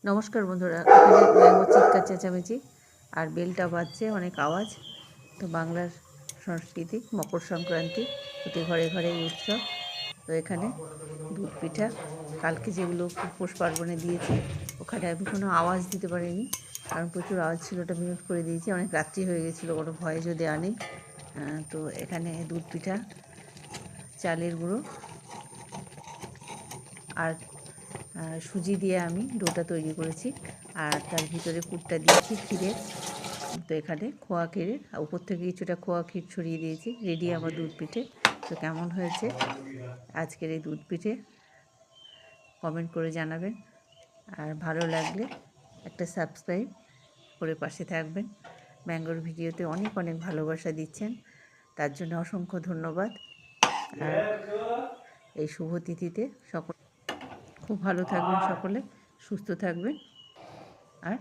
নমস্কার বন্ধুরা, এখানে ম্যাঙ্গো চিৎকার চেঁচামেচি আর বেলটা বাজছে, অনেক আওয়াজ। তো বাংলার সংস্কৃতি মকর সংক্রান্তি, প্রতি ঘরে ঘরে এই উৎসব। তো এখানে দুধ পিঠা কালকে যেগুলো পৌষ পার্বণে দিয়েছি, ওখানে আমি কোনো আওয়াজ দিতে পারিনি, কারণ প্রচুর আওয়াজ ছিল, ওটা মিউট করে দিয়েছি। অনেক রাত্রি হয়ে গেছিলো, কোনো ভয়েসও দেওয়া নেই। তো এখানে দুধ পিঠা, চালের গুঁড়ো আর সুজি দিয়ে আমি ডোটা তৈরি করেছি, আর তার ভিতরে পুরটা দিয়েছি ক্ষীরের। তো এখানে খোয়া ক্ষীরের উপর থেকে কিছুটা খোয়া ক্ষীর ছড়িয়ে দিয়েছি। রেডি আমার দুধ পিঠে। তো কেমন হয়েছে আজকের এই দুধ পিঠে কমেন্ট করে জানাবেন, আর ভালো লাগলে একটা সাবস্ক্রাইব করে পাশে থাকবেন। ম্যাঙ্গোর ভিডিওতে অনেক অনেক ভালোবাসা দিচ্ছেন, তার জন্য অসংখ্য ধন্যবাদ। আর এই শুভ তিথিতে সকল খুব ভালো থাকবেন, সকলে সুস্থ থাকবেন, আর